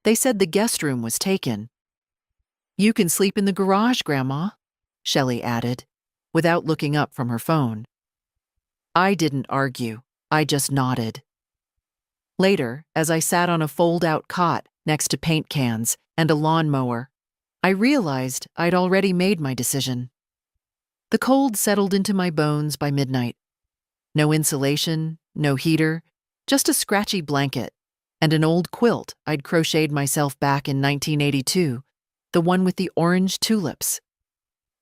They said the guest room was taken. You can sleep in the garage, Grandma, Shelley added, without looking up from her phone. I didn't argue. I just nodded. Later, as I sat on a fold-out cot next to paint cans and a lawnmower, I realized I'd already made my decision. The cold settled into my bones by midnight. No insulation, no heater, just a scratchy blanket and an old quilt I'd crocheted myself back in 1982, the one with the orange tulips.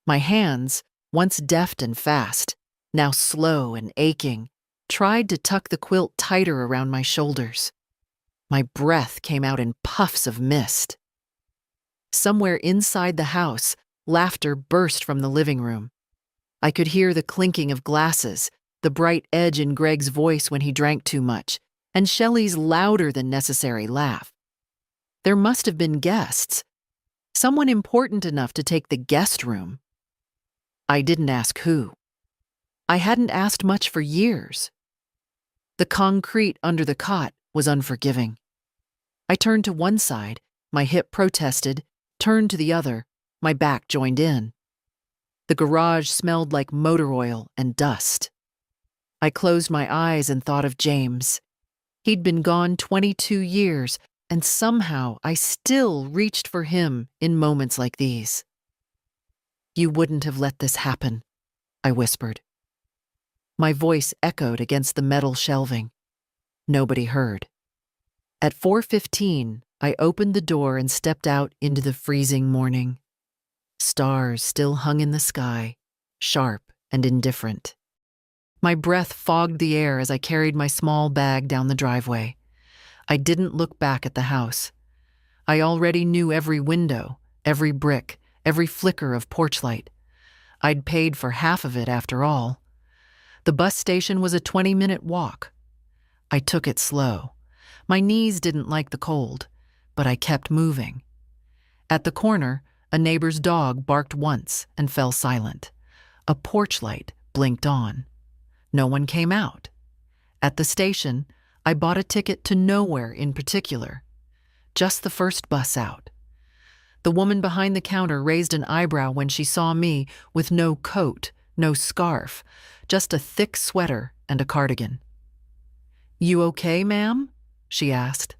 My hands, once deft and fast, now slow and aching, tried to tuck the quilt tighter around my shoulders. My breath came out in puffs of mist. Somewhere inside the house, laughter burst from the living room. I could hear the clinking of glasses, the bright edge in Greg's voice when he drank too much, and Shelley's louder than necessary laugh. There must have been guests. Someone important enough to take the guest room. I didn't ask who. I hadn't asked much for years. The concrete under the cot was unforgiving. I turned to one side, my hip protested, turned to the other, my back joined in. The garage smelled like motor oil and dust. I closed my eyes and thought of James. He'd been gone 22 years, and somehow I still reached for him in moments like these. You wouldn't have let this happen, I whispered. My voice echoed against the metal shelving. Nobody heard. At 4:15, I opened the door and stepped out into the freezing morning. Stars still hung in the sky, sharp and indifferent. My breath fogged the air as I carried my small bag down the driveway. I didn't look back at the house. I already knew every window, every brick, every flicker of porch light. I'd paid for half of it after all. The bus station was a 20-minute walk. I took it slow. My knees didn't like the cold, but I kept moving. At the corner, a neighbor's dog barked once and fell silent. A porch light blinked on. No one came out. At the station, I bought a ticket to nowhere in particular. Just the first bus out. The woman behind the counter raised an eyebrow when she saw me with no coat, no scarf, just a thick sweater and a cardigan. "You okay, ma'am?" she asked.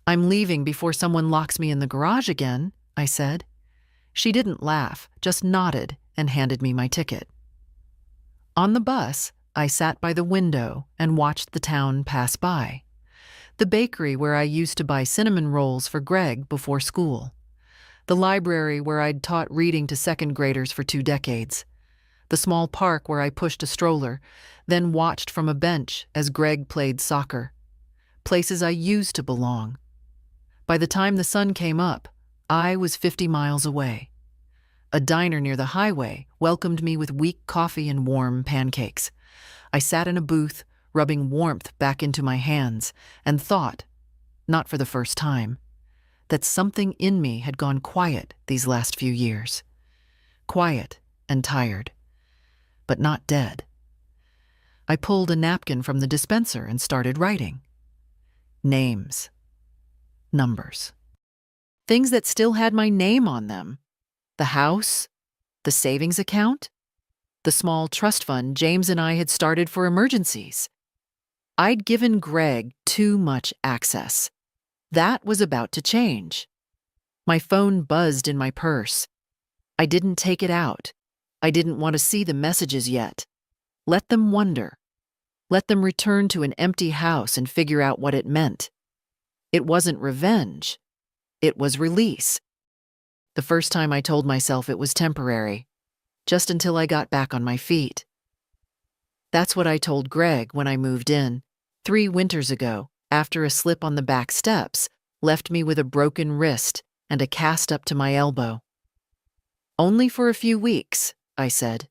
"I'm leaving before someone locks me in the garage again," I said. She didn't laugh, just nodded and handed me my ticket. On the bus, I sat by the window and watched the town pass by. The bakery where I used to buy cinnamon rolls for Greg before school. The library where I'd taught reading to second graders for 2 decades. The small park where I pushed a stroller, then watched from a bench as Greg played soccer. Places I used to belong. By the time the sun came up, I was 50 miles away. A diner near the highway welcomed me with weak coffee and warm pancakes. I sat in a booth, rubbing warmth back into my hands, and thought, not for the first time, that something in me had gone quiet these last few years. Quiet and tired, but not dead. I pulled a napkin from the dispenser and started writing. Names. Numbers. Things that still had my name on them. The house, the savings account, the small trust fund James and I had started for emergencies. I'd given Greg too much access. That was about to change. My phone buzzed in my purse. I didn't take it out. I didn't want to see the messages yet. Let them wonder. Let them return to an empty house and figure out what it meant. It wasn't revenge. It was release. The first time I told myself it was temporary, just until I got back on my feet. That's what I told Greg when I moved in, 3 winters ago, after a slip on the back steps left me with a broken wrist and a cast up to my elbow. "Only for a few weeks," I said,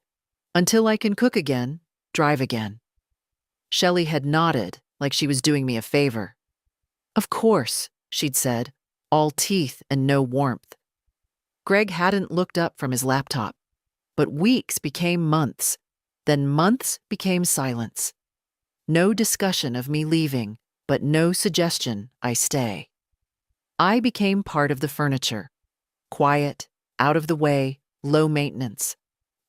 "until I can cook again, drive again." Shelley had nodded like she was doing me a favor. "Of course," she'd said, all teeth and no warmth. Greg hadn't looked up from his laptop, but weeks became months, then months became silence. No discussion of me leaving, but no suggestion I stay. I became part of the furniture. Quiet, out of the way, low maintenance.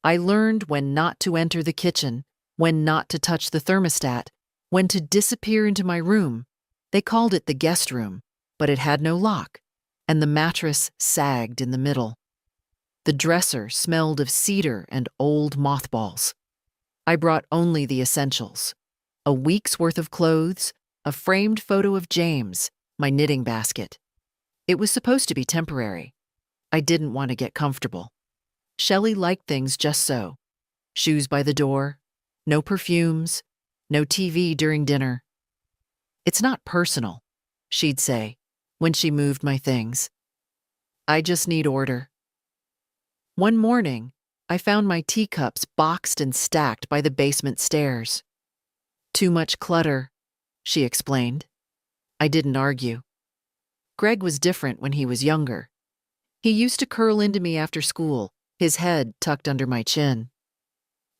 I learned when not to enter the kitchen, when not to touch the thermostat, when to disappear into my room. They called it the guest room, but it had no lock, and the mattress sagged in the middle. The dresser smelled of cedar and old mothballs. I brought only the essentials: a week's worth of clothes, a framed photo of James, my knitting basket. It was supposed to be temporary. I didn't want to get comfortable. Shelley liked things just so. Shoes by the door, no perfumes, no TV during dinner. "It's not personal," she'd say when she moved my things. "I just need order." One morning, I found my teacups boxed and stacked by the basement stairs. "Too much clutter," she explained. I didn't argue. Greg was different when he was younger. He used to curl into me after school, his head tucked under my chin.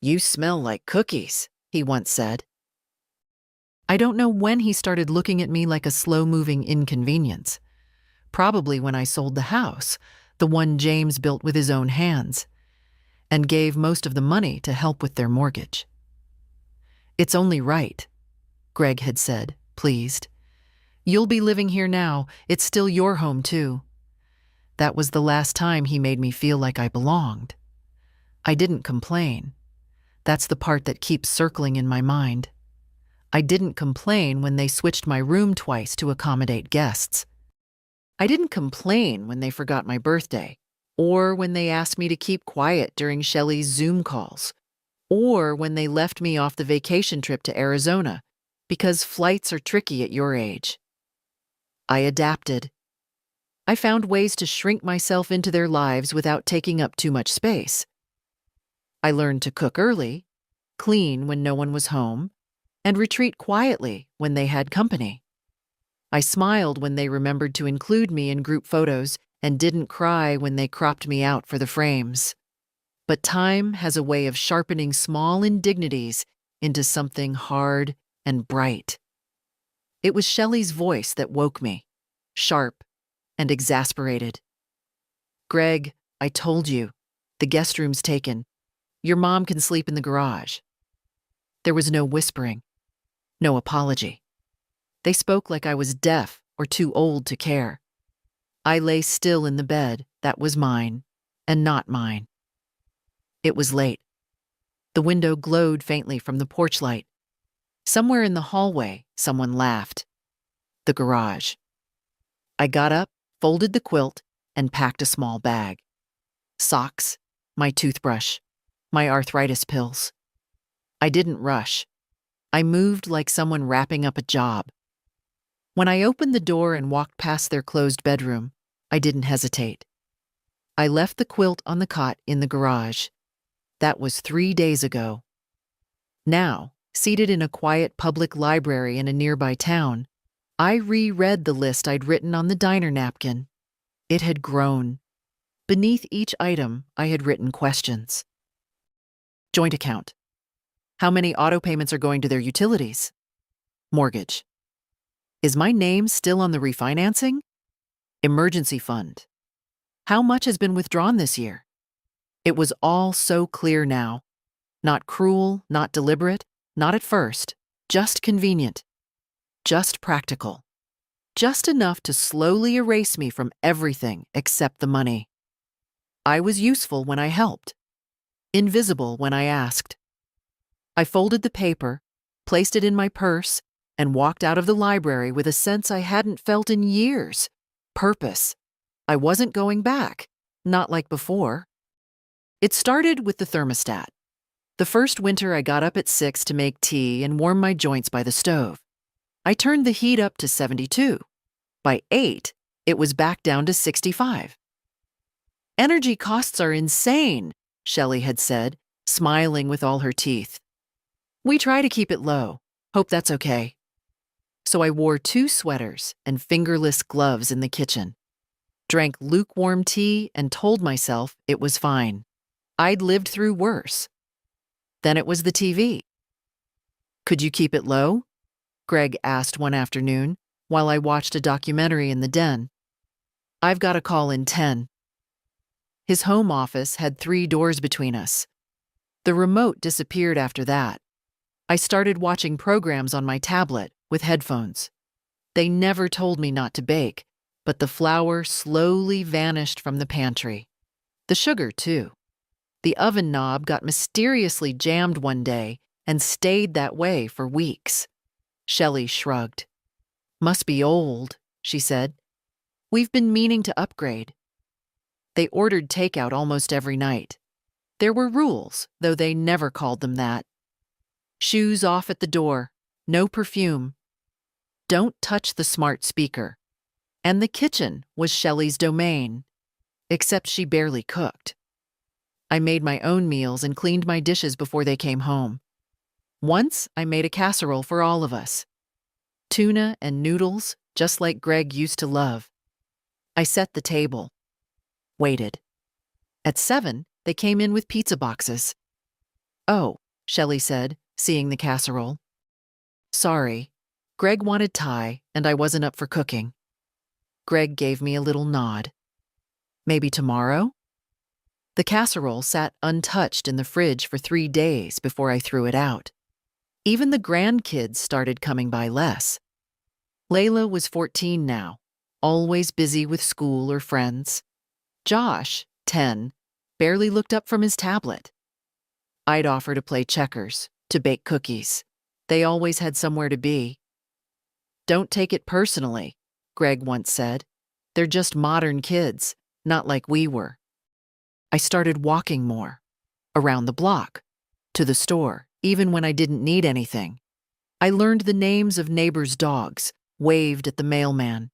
"You smell like cookies," he once said. I don't know when he started looking at me like a slow-moving inconvenience. Probably when I sold the house, the one James built with his own hands, and gave most of the money to help with their mortgage. "It's only right," Greg had said, pleased. "You'll be living here now. It's still your home, too." That was the last time he made me feel like I belonged. I didn't complain. That's the part that keeps circling in my mind. I didn't complain when they switched my room twice to accommodate guests. I didn't complain when they forgot my birthday, or when they asked me to keep quiet during Shelley's Zoom calls, or when they left me off the vacation trip to Arizona, because flights are tricky at your age. I adapted. I found ways to shrink myself into their lives without taking up too much space. I learned to cook early, clean when no one was home, and retreat quietly when they had company. I smiled when they remembered to include me in group photos and didn't cry when they cropped me out for the frames. But time has a way of sharpening small indignities into something hard and bright. It was Shelley's voice that woke me, sharp and exasperated. "Greg, I told you, the guest room's taken. Your mom can sleep in the garage." There was no whispering, no apology. They spoke like I was deaf or too old to care. I lay still in the bed that was mine and not mine. It was late. The window glowed faintly from the porch light. Somewhere in the hallway, someone laughed. The garage. I got up, folded the quilt, and packed a small bag. Socks, my toothbrush, my arthritis pills. I didn't rush. I moved like someone wrapping up a job. When I opened the door and walked past their closed bedroom, I didn't hesitate. I left the quilt on the cot in the garage. That was 3 days ago. Now, seated in a quiet public library in a nearby town, I reread the list I'd written on the diner napkin. It had grown. Beneath each item, I had written questions. Joint account. How many auto payments are going to their utilities? Mortgage. Is my name still on the refinancing? Emergency fund. How much has been withdrawn this year? It was all so clear now. Not cruel, not deliberate, not at first, just convenient, just practical, just enough to slowly erase me from everything except the money. I was useful when I helped, invisible when I asked. I folded the paper, placed it in my purse, and walked out of the library with a sense I hadn't felt in years. Purpose. I wasn't going back, not like before. It started with the thermostat. The first winter I got up at 6 to make tea and warm my joints by the stove. I turned the heat up to 72. By 8, it was back down to 65. "Energy costs are insane," Shelley had said, smiling with all her teeth. "We try to keep it low. Hope that's okay." So I wore 2 sweaters and fingerless gloves in the kitchen, drank lukewarm tea and told myself it was fine. I'd lived through worse. Then it was the TV. "Could you keep it low?" Greg asked one afternoon while I watched a documentary in the den. I've got a call in 10. His home office had 3 doors between us. The remote disappeared after that. I started watching programs on my tablet with headphones. They never told me not to bake, but the flour slowly vanished from the pantry. The sugar, too. The oven knob got mysteriously jammed one day and stayed that way for weeks. Shelley shrugged. Must be old, she said. We've been meaning to upgrade. They ordered takeout almost every night. There were rules, though they never called them that. Shoes off at the door, no perfume. Don't touch the smart speaker. And the kitchen was Shelley's domain, except she barely cooked. I made my own meals and cleaned my dishes before they came home. Once I made a casserole for all of us. Tuna and noodles, just like Greg used to love. I set the table. Waited. At 7, they came in with pizza boxes. Oh, Shelley said, seeing the casserole. Sorry. Greg wanted Thai, and I wasn't up for cooking. Greg gave me a little nod. Maybe tomorrow? The casserole sat untouched in the fridge for 3 days before I threw it out. Even the grandkids started coming by less. Layla was 14 now, always busy with school or friends. Josh, 10, barely looked up from his tablet. I'd offer to play checkers, to bake cookies. They always had somewhere to be. Don't take it personally, Greg once said. They're just modern kids, not like we were. I started walking more, around the block, to the store, even when I didn't need anything. I learned the names of neighbors' dogs, waved at the mailman.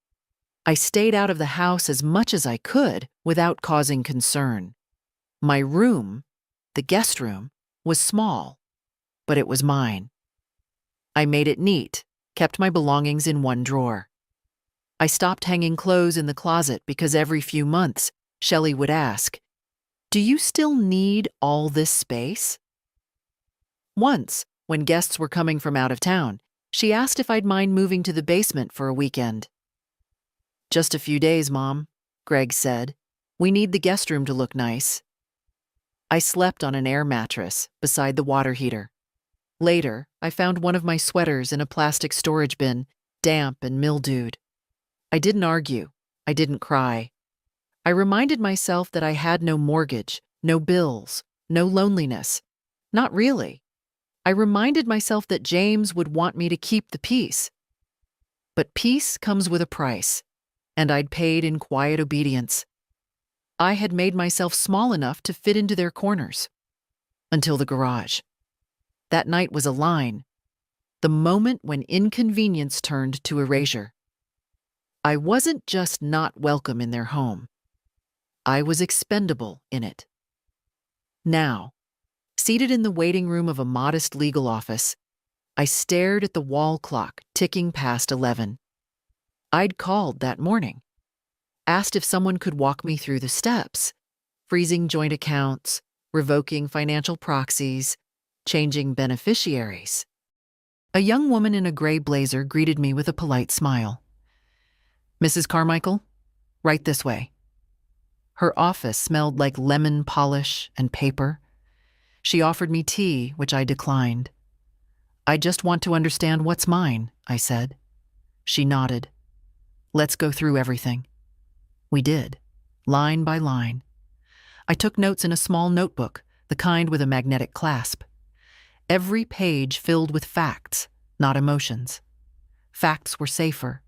I stayed out of the house as much as I could without causing concern. My room, the guest room, was small, but it was mine. I made it neat, kept my belongings in one drawer. I stopped hanging clothes in the closet because every few months, Shelley would ask, "Do you still need all this space?" Once, when guests were coming from out of town, she asked if I'd mind moving to the basement for a weekend. Just a few days, Mom, Greg said. We need the guest room to look nice. I slept on an air mattress beside the water heater. Later, I found one of my sweaters in a plastic storage bin, damp and mildewed. I didn't argue. I didn't cry. I reminded myself that I had no mortgage, no bills, no loneliness. Not really. I reminded myself that James would want me to keep the peace. But peace comes with a price, and I'd paid in quiet obedience. I had made myself small enough to fit into their corners. Until the garage. That night was a line. The moment when inconvenience turned to erasure. I wasn't just not welcome in their home. I was expendable in it. Now, seated in the waiting room of a modest legal office, I stared at the wall clock ticking past 11. I'd called that morning, asked if someone could walk me through the steps, freezing joint accounts, revoking financial proxies, changing beneficiaries. A young woman in a gray blazer greeted me with a polite smile. Mrs. Carmichael, right this way. Her office smelled like lemon polish and paper. She offered me tea, which I declined. I just want to understand what's mine, I said. She nodded. Let's go through everything. We did, line by line. I took notes in a small notebook, the kind with a magnetic clasp. Every page filled with facts, not emotions. Facts were safer.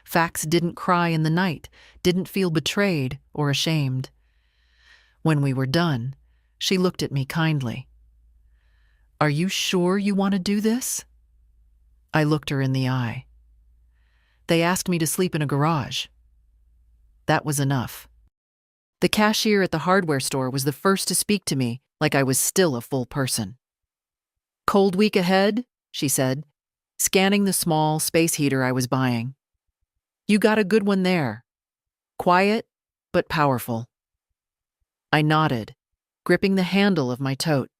Facts didn't cry in the night, didn't feel betrayed or ashamed. When we were done, she looked at me kindly. Are you sure you want to do this? I looked her in the eye. They asked me to sleep in a garage. That was enough. The cashier at the hardware store was the first to speak to me like I was still a full person. Cold week ahead, she said, scanning the small space heater I was buying. You got a good one there. Quiet, but powerful. I nodded, gripping the handle of my tote.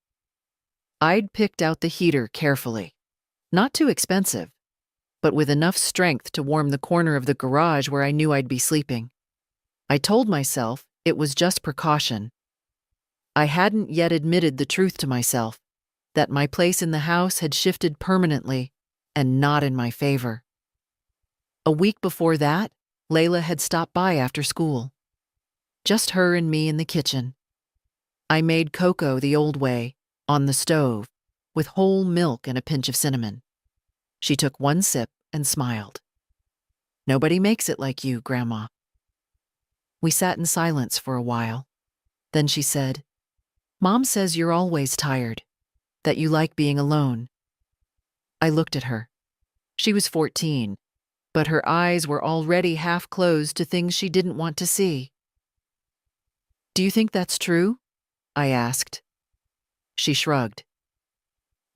I'd picked out the heater carefully. Not too expensive, but with enough strength to warm the corner of the garage where I knew I'd be sleeping. I told myself it was just precaution. I hadn't yet admitted the truth to myself, that my place in the house had shifted permanently and not in my favor. A week before that, Layla had stopped by after school. Just her and me in the kitchen. I made cocoa the old way, on the stove, with whole milk and a pinch of cinnamon. She took one sip and smiled. "Nobody makes it like you, Grandma." We sat in silence for a while. Then she said, "Mom says you're always tired, that you like being alone." I looked at her. She was 14, but her eyes were already half closed to things she didn't want to see. "Do you think that's true?" I asked. She shrugged.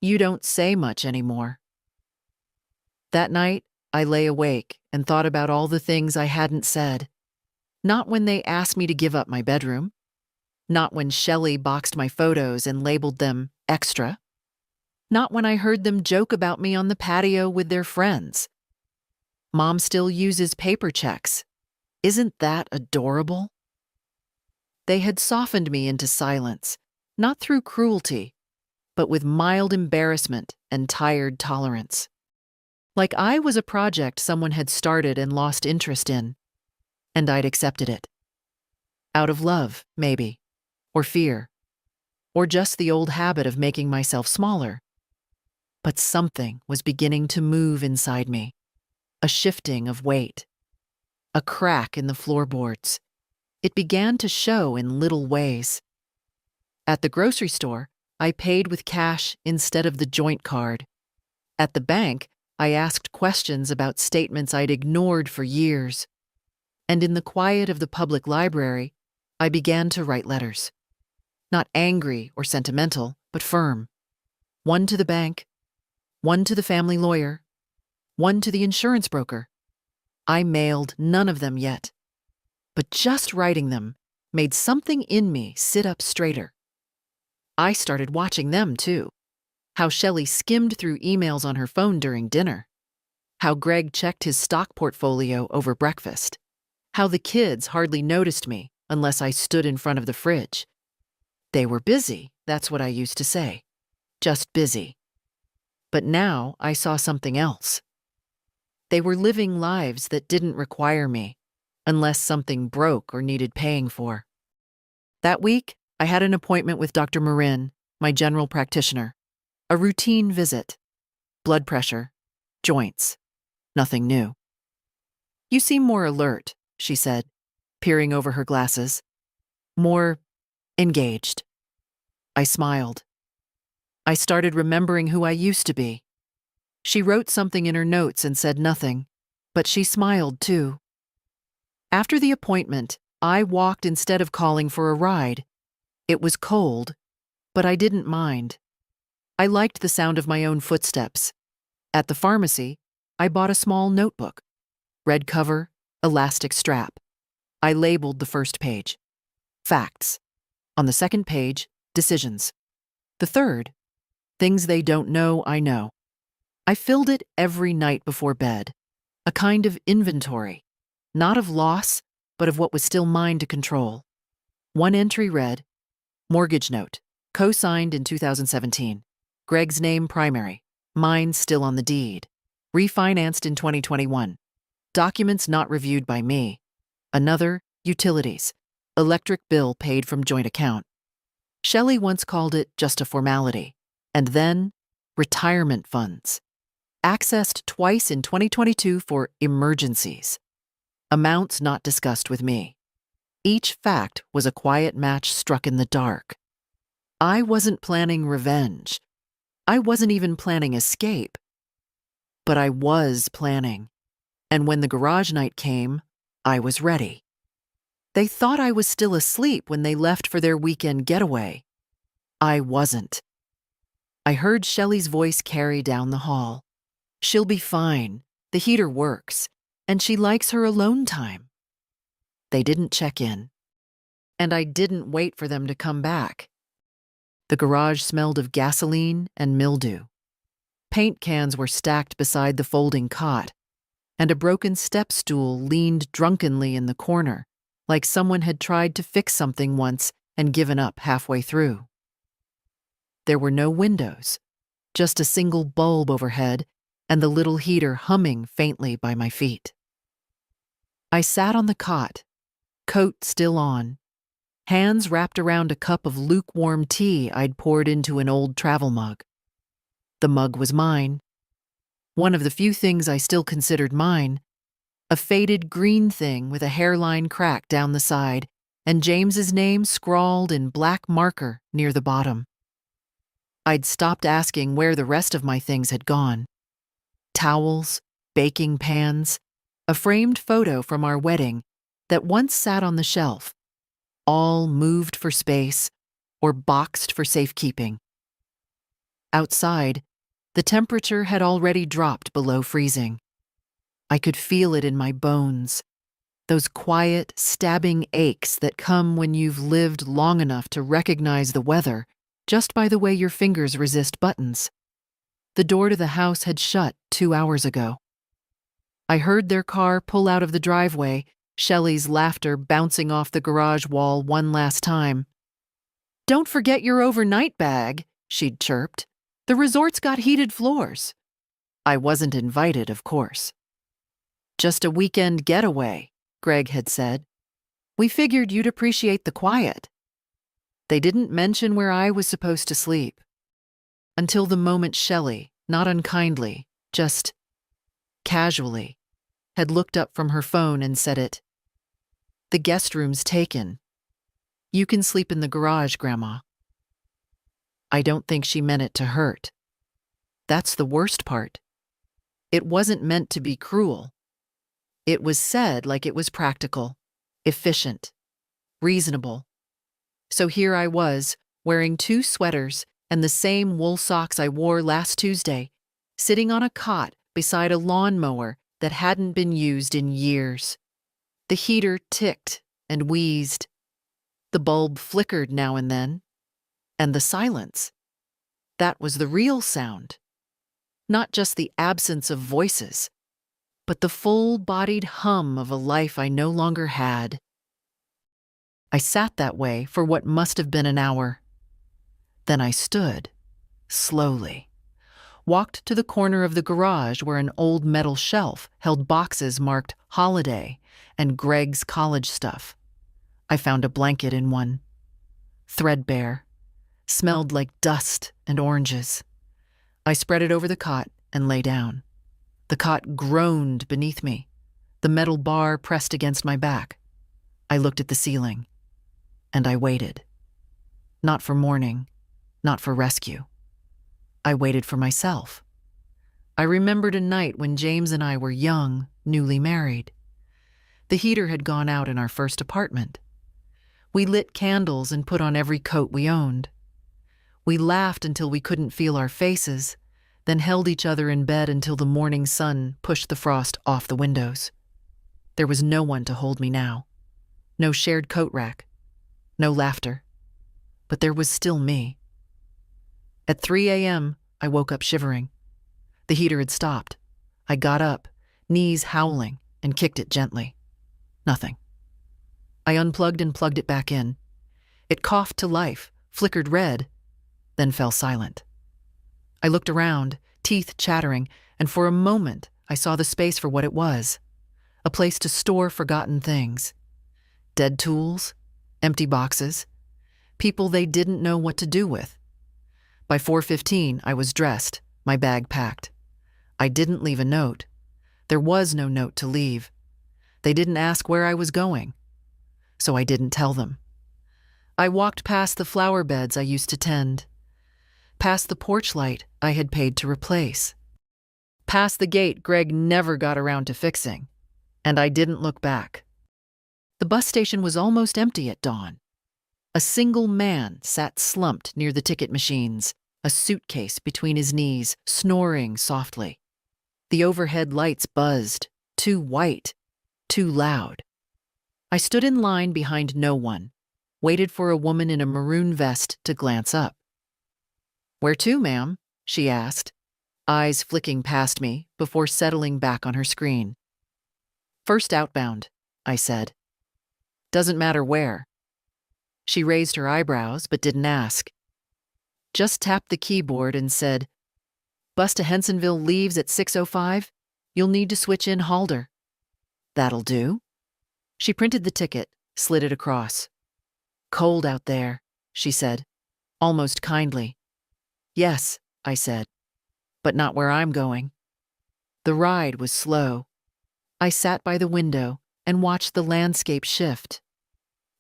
"You don't say much anymore." That night, I lay awake and thought about all the things I hadn't said. Not when they asked me to give up my bedroom. Not when Shelley boxed my photos and labeled them extra. Not when I heard them joke about me on the patio with their friends. Mom still uses paper checks. Isn't that adorable? They had softened me into silence, not through cruelty, but with mild embarrassment and tired tolerance. Like I was a project someone had started and lost interest in, and I'd accepted it. Out of love, maybe, or fear, or just the old habit of making myself smaller. But something was beginning to move inside me, a shifting of weight, a crack in the floorboards. It began to show in little ways. At the grocery store, I paid with cash instead of the joint card. At the bank, I asked questions about statements I'd ignored for years. And in the quiet of the public library, I began to write letters. Not angry or sentimental, but firm. One to the bank, one to the family lawyer, one to the insurance broker. I mailed none of them yet. But just writing them made something in me sit up straighter. I started watching them, too. How Shelley skimmed through emails on her phone during dinner. How Greg checked his stock portfolio over breakfast. How the kids hardly noticed me unless I stood in front of the fridge. They were busy, that's what I used to say. Just busy. But now I saw something else. They were living lives that didn't require me, unless something broke or needed paying for. That week, I had an appointment with Dr. Marin, my general practitioner. A routine visit. Blood pressure. Joints. Nothing new. "You seem more alert," she said, peering over her glasses. "More engaged." I smiled. I started remembering who I used to be. She wrote something in her notes and said nothing, but she smiled too. After the appointment, I walked instead of calling for a ride. It was cold, but I didn't mind. I liked the sound of my own footsteps. At the pharmacy, I bought a small notebook. Red cover, elastic strap. I labeled the first page. Facts. On the second page, decisions. The third, things they don't know I know. I filled it every night before bed. A kind of inventory. Not of loss, but of what was still mine to control. One entry read, mortgage note, co-signed in 2017. Greg's name primary, mine still on the deed. Refinanced in 2021. Documents not reviewed by me. Another, utilities. Electric bill paid from joint account. Shelley once called it just a formality. And then, retirement funds. Accessed twice in 2022 for emergencies. Amounts not discussed with me. Each fact was a quiet match struck in the dark. I wasn't planning revenge. I wasn't even planning escape. But I was planning. And when the garage night came, I was ready. They thought I was still asleep when they left for their weekend getaway. I wasn't. I heard Shelley's voice carry down the hall. "She'll be fine. The heater works. And she likes her alone time." They didn't check in. And I didn't wait for them to come back. The garage smelled of gasoline and mildew. Paint cans were stacked beside the folding cot, and a broken step stool leaned drunkenly in the corner, like someone had tried to fix something once and given up halfway through. There were no windows, just a single bulb overhead and the little heater humming faintly by my feet. I sat on the cot, coat still on, hands wrapped around a cup of lukewarm tea I'd poured into an old travel mug. The mug was mine, one of the few things I still considered mine, a faded green thing with a hairline crack down the side and James's name scrawled in black marker near the bottom. I'd stopped asking where the rest of my things had gone. Towels, baking pans, a framed photo from our wedding that once sat on the shelf, all moved for space or boxed for safekeeping. Outside, the temperature had already dropped below freezing. I could feel it in my bones, those quiet, stabbing aches that come when you've lived long enough to recognize the weather just by the way your fingers resist buttons. The door to the house had shut 2 hours ago. I heard their car pull out of the driveway, Shelley's laughter bouncing off the garage wall one last time. "Don't forget your overnight bag," she'd chirped. "The resort's got heated floors." I wasn't invited, of course. "Just a weekend getaway," Greg had said. "We figured you'd appreciate the quiet." They didn't mention where I was supposed to sleep. Until the moment Shelley, not unkindly, just casually, had looked up from her phone and said it. "The guest room's taken. You can sleep in the garage, Grandma." I don't think she meant it to hurt. That's the worst part. It wasn't meant to be cruel. It was said like it was practical, efficient, reasonable. So here I was, wearing 2 sweaters and the same wool socks I wore last Tuesday, sitting on a cot beside a lawnmower that hadn't been used in years. The heater ticked and wheezed. The bulb flickered now and then. And the silence. That was the real sound. Not just the absence of voices, but the full-bodied hum of a life I no longer had. I sat that way for what must have been an hour. Then I stood, slowly, walked to the corner of the garage where an old metal shelf held boxes marked Holiday and Greg's college stuff. I found a blanket in one, threadbare, smelled like dust and oranges. I spread it over the cot and lay down. The cot groaned beneath me, the metal bar pressed against my back. I looked at the ceiling, and I waited. Not for morning, not for rescue. I waited for myself. I remembered a night when James and I were young, newly married. The heater had gone out in our first apartment. We lit candles and put on every coat we owned. We laughed until we couldn't feel our faces, then held each other in bed until the morning sun pushed the frost off the windows. There was no one to hold me now. No shared coat rack. No laughter. But there was still me. At 3 a.m., I woke up shivering. The heater had stopped. I got up, knees howling, and kicked it gently. Nothing. I unplugged and plugged it back in. It coughed to life, flickered red, then fell silent. I looked around, teeth chattering, and for a moment I saw the space for what it was. A place to store forgotten things. Dead tools, empty boxes, people they didn't know what to do with. By 4:15, I was dressed, my bag packed. I didn't leave a note. There was no note to leave. They didn't ask where I was going, so I didn't tell them. I walked past the flower beds I used to tend, past the porch light I had paid to replace, past the gate Greg never got around to fixing, and I didn't look back. The bus station was almost empty at dawn. A single man sat slumped near the ticket machines, a suitcase between his knees, snoring softly. The overhead lights buzzed, too white, too loud. I stood in line behind no one, waited for a woman in a maroon vest to glance up. "Where to, ma'am?" she asked, eyes flicking past me before settling back on her screen. "First outbound," I said. Doesn't matter where. She raised her eyebrows but didn't ask. Just tapped the keyboard and said, "Bus to Hensonville leaves at 6:05. You'll need to switch in Halder." "That'll do." She printed the ticket, slid it across. "Cold out there," she said, almost kindly. "Yes," I said, "but not where I'm going." The ride was slow. I sat by the window and watched the landscape shift.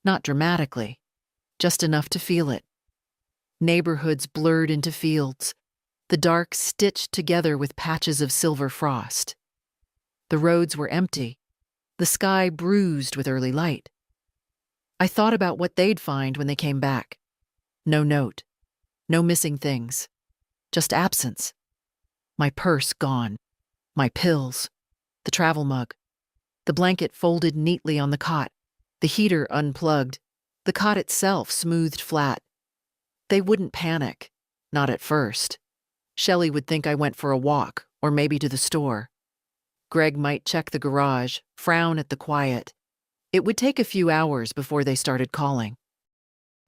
Not dramatically, just enough to feel it. Neighborhoods blurred into fields, the dark stitched together with patches of silver frost. The roads were empty, the sky bruised with early light. I thought about what they'd find when they came back. No note, no missing things, just absence. My purse gone, my pills, the travel mug, the blanket folded neatly on the cot, the heater unplugged, the cot itself smoothed flat. They wouldn't panic, not at first. Shelley would think I went for a walk, or maybe to the store. Greg might check the garage, frown at the quiet. It would take a few hours before they started calling.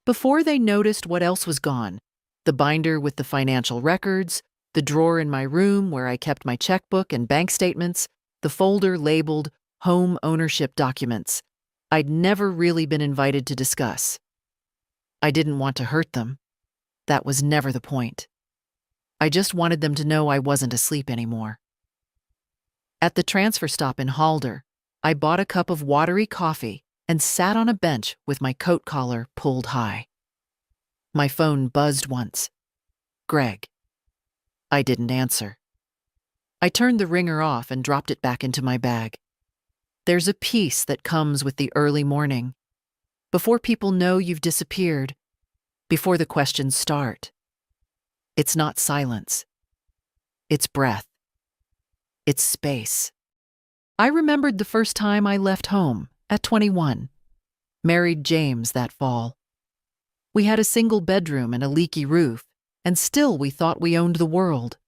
Before they noticed what else was gone, the binder with the financial records, the drawer in my room where I kept my checkbook and bank statements, the folder labeled home ownership documents. I'd never really been invited to discuss. I didn't want to hurt them. That was never the point. I just wanted them to know I wasn't asleep anymore. At the transfer stop in Halder, I bought a cup of watery coffee and sat on a bench with my coat collar pulled high. My phone buzzed once. Greg. I didn't answer. I turned the ringer off and dropped it back into my bag. There's a peace that comes with the early morning. Before people know you've disappeared, before the questions start. It's not silence. It's breath. It's space. I remembered the first time I left home, at 21. Married James that fall. We had a single bedroom and a leaky roof, and still we thought we owned the world.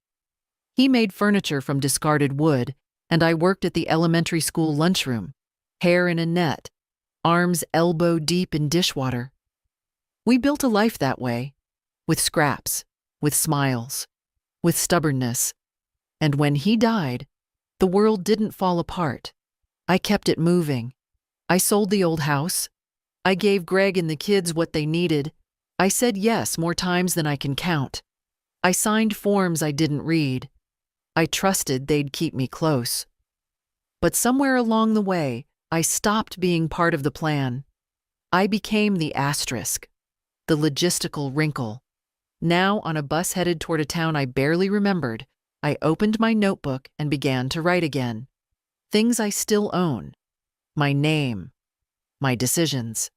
He made furniture from discarded wood, and I worked at the elementary school lunchroom, hair in a net, arms elbow deep in dishwater. We built a life that way, with scraps, with smiles, with stubbornness. And when he died, the world didn't fall apart. I kept it moving. I sold the old house. I gave Greg and the kids what they needed. I said yes more times than I can count. I signed forms I didn't read. I trusted they'd keep me close. But somewhere along the way, I stopped being part of the plan. I became the asterisk, the logistical wrinkle. Now, on a bus headed toward a town I barely remembered, I opened my notebook and began to write again. Things I still own. My name. My decisions.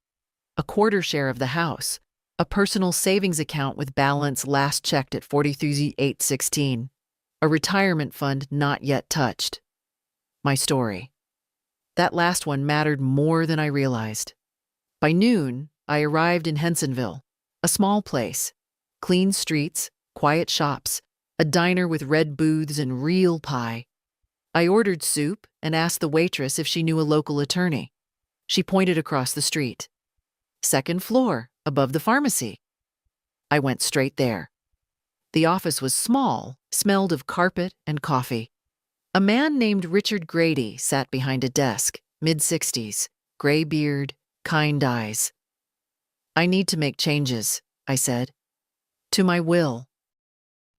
A quarter share of the house. A personal savings account with balance last checked at $43,816. A retirement fund not yet touched. My story. That last one mattered more than I realized. By noon, I arrived in Hensonville, a small place. Clean streets, quiet shops, a diner with red booths and real pie. I ordered soup and asked the waitress if she knew a local attorney. She pointed across the street. Second floor, above the pharmacy. I went straight there. The office was small, smelled of carpet and coffee. A man named Richard Grady sat behind a desk, mid-60s, gray beard, kind eyes. "I need to make changes," I said. "To my will.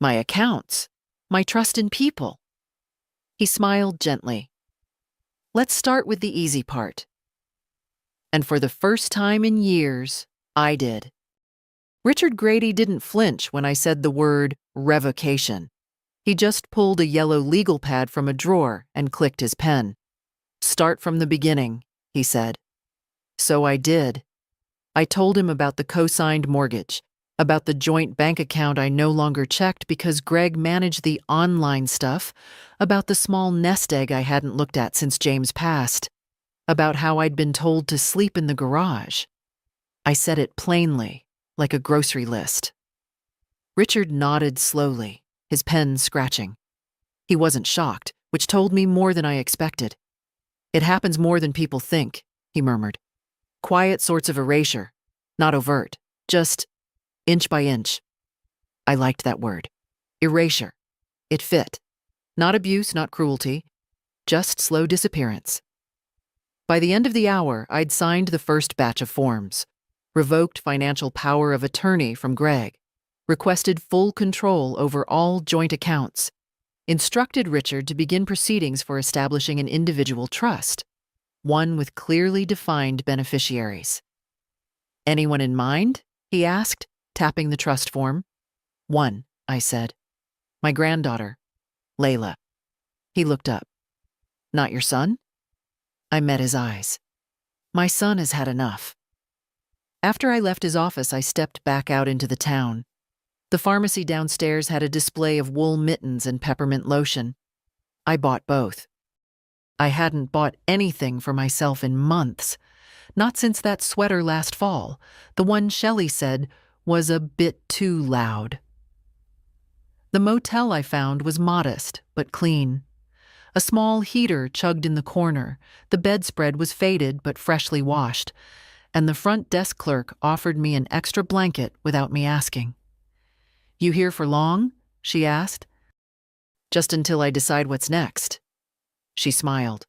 My accounts. My trust in people." He smiled gently. "Let's start with the easy part." And for the first time in years, I did. Richard Grady didn't flinch when I said the word revocation. He just pulled a yellow legal pad from a drawer and clicked his pen. "Start from the beginning," he said. So I did. I told him about the co-signed mortgage, about the joint bank account I no longer checked because Greg managed the online stuff, about the small nest egg I hadn't looked at since James passed, about how I'd been told to sleep in the garage. I said it plainly, like a grocery list. Richard nodded slowly, his pen scratching. He wasn't shocked, which told me more than I expected. "It happens more than people think," he murmured. Quiet sorts of erasure, not overt, just inch by inch. I liked that word. Erasure. It fit. Not abuse, not cruelty, just slow disappearance. By the end of the hour, I'd signed the first batch of forms, revoked financial power of attorney from Greg, requested full control over all joint accounts, instructed Richard to begin proceedings for establishing an individual trust, one with clearly defined beneficiaries. "Anyone in mind?" he asked, tapping the trust form. "One," I said. "My granddaughter, Layla." He looked up. "Not your son?" I met his eyes. "My son has had enough." After I left his office, I stepped back out into the town. The pharmacy downstairs had a display of wool mittens and peppermint lotion. I bought both. I hadn't bought anything for myself in months, not since that sweater last fall, the one Shelley said was a bit too loud. The motel I found was modest, but clean. A small heater chugged in the corner, the bedspread was faded but freshly washed, and the front desk clerk offered me an extra blanket without me asking. "You here for long?" she asked. "Just until I decide what's next." She smiled.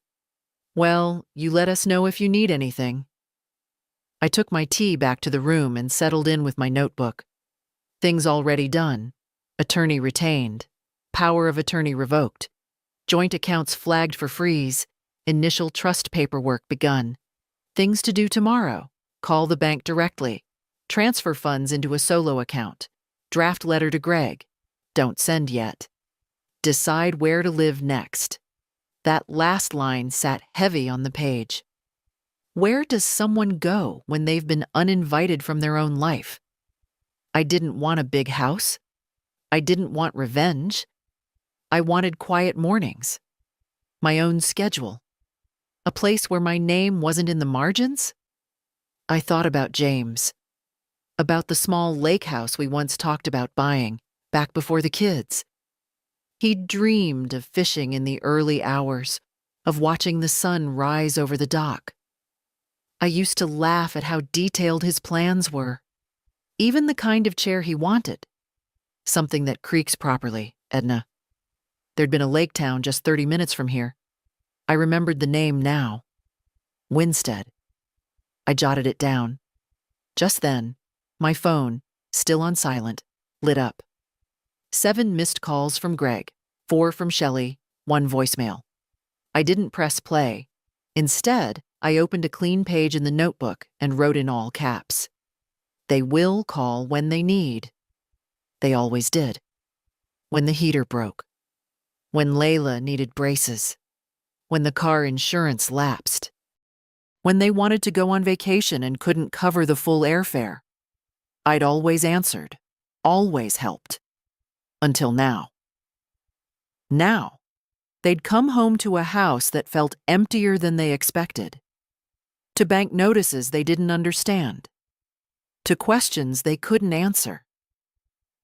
"Well, you let us know if you need anything." I took my tea back to the room and settled in with my notebook. Things already done. Attorney retained. Power of attorney revoked. Joint accounts flagged for freeze. Initial trust paperwork begun. Things to do tomorrow. Call the bank directly. Transfer funds into a solo account. Draft letter to Greg. Don't send yet. Decide where to live next. That last line sat heavy on the page. Where does someone go when they've been uninvited from their own life? I didn't want a big house. I didn't want revenge. I wanted quiet mornings. My own schedule. A place where my name wasn't in the margins? I thought about James. About the small lake house we once talked about buying, back before the kids. He dreamed of fishing in the early hours, of watching the sun rise over the dock. I used to laugh at how detailed his plans were. Even the kind of chair he wanted. Something that creaks properly, Edna. There'd been a lake town just 30 minutes from here. I remembered the name now. Winstead. I jotted it down. Just then, my phone, still on silent, lit up. 7 missed calls from Greg, 4 from Shelley, 1 voicemail. I didn't press play. Instead, I opened a clean page in the notebook and wrote in all caps. They will call when they need. They always did. When the heater broke. When Layla needed braces. When the car insurance lapsed. When they wanted to go on vacation and couldn't cover the full airfare. I'd always answered, always helped. Until now. Now, they'd come home to a house that felt emptier than they expected. To bank notices they didn't understand. To questions they couldn't answer.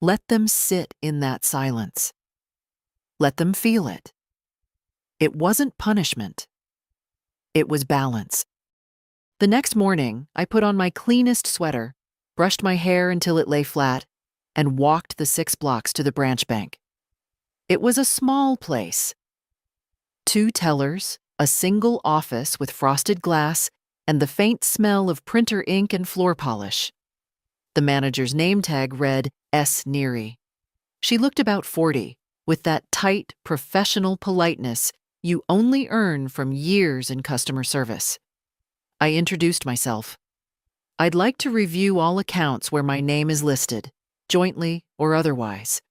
Let them sit in that silence. Let them feel it. It wasn't punishment. It was balance. The next morning, I put on my cleanest sweater, brushed my hair until it lay flat, and walked the 6 blocks to the branch bank. It was a small place. 2 tellers, a single office with frosted glass, and the faint smell of printer ink and floor polish. The manager's name tag read S. Neary. She looked about 40, with that tight, professional politeness you only earn from years in customer service. I introduced myself. I'd like to review all accounts where my name is listed, jointly or otherwise,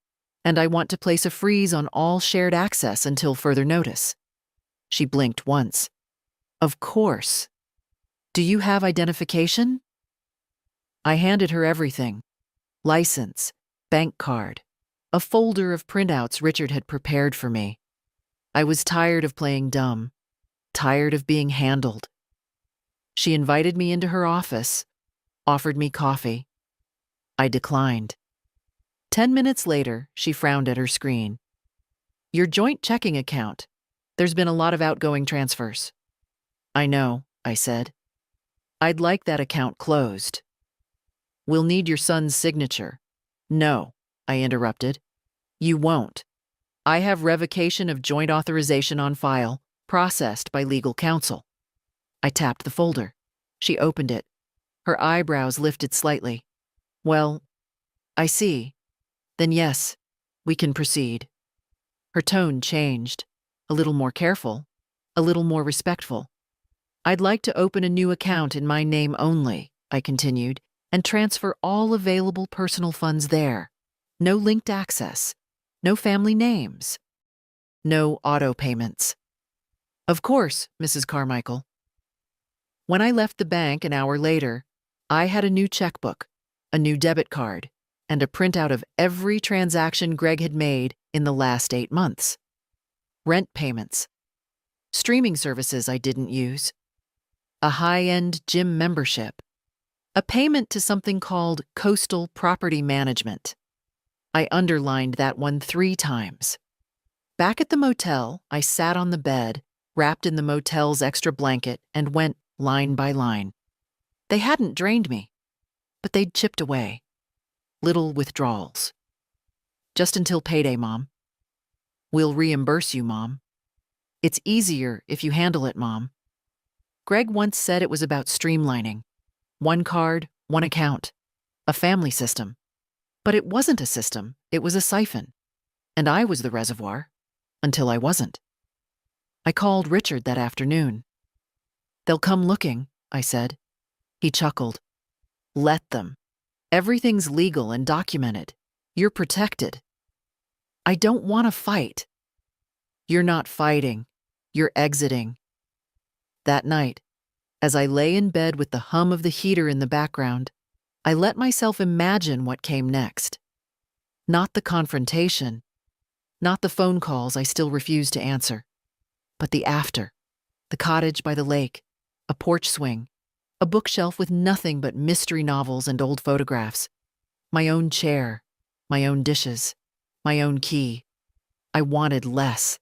and I want to place a freeze on all shared access until further notice. She blinked once. Of course. Do you have identification? I handed her everything. License, bank card, a folder of printouts Richard had prepared for me. I was tired of playing dumb, tired of being handled. She invited me into her office, offered me coffee. I declined. 10 minutes later, she frowned at her screen. Your joint checking account. There's been a lot of outgoing transfers. I know, I said. I'd like that account closed. We'll need your son's signature. No, I interrupted. You won't. I have revocation of joint authorization on file, processed by legal counsel. I tapped the folder. She opened it. Her eyebrows lifted slightly. Well, I see. Then yes, we can proceed. Her tone changed. A little more careful, a little more respectful. I'd like to open a new account in my name only, I continued, and transfer all available personal funds there. No linked access. No family names. No auto payments. Of course, Mrs. Carmichael. When I left the bank an hour later, I had a new checkbook, a new debit card, and a printout of every transaction Greg had made in the last 8 months. Rent payments. Streaming services I didn't use. A high-end gym membership. A payment to something called Coastal Property Management. I underlined that one 3 times. Back at the motel, I sat on the bed, wrapped in the motel's extra blanket, and went line by line. They hadn't drained me, but they'd chipped away. Little withdrawals. Just until payday, Mom. We'll reimburse you, Mom. It's easier if you handle it, Mom. Greg once said it was about streamlining. 1 card, 1 account. A family system. But it wasn't a system, it was a siphon. And I was the reservoir. Until I wasn't. I called Richard that afternoon. They'll come looking, I said. He chuckled. Let them. Everything's legal and documented. You're protected. I don't want to fight. You're not fighting. You're exiting. That night, as I lay in bed with the hum of the heater in the background, I let myself imagine what came next. Not the confrontation, not the phone calls I still refused to answer, but the after, the cottage by the lake, a porch swing, a bookshelf with nothing but mystery novels and old photographs, my own chair, my own dishes, my own key. I wanted less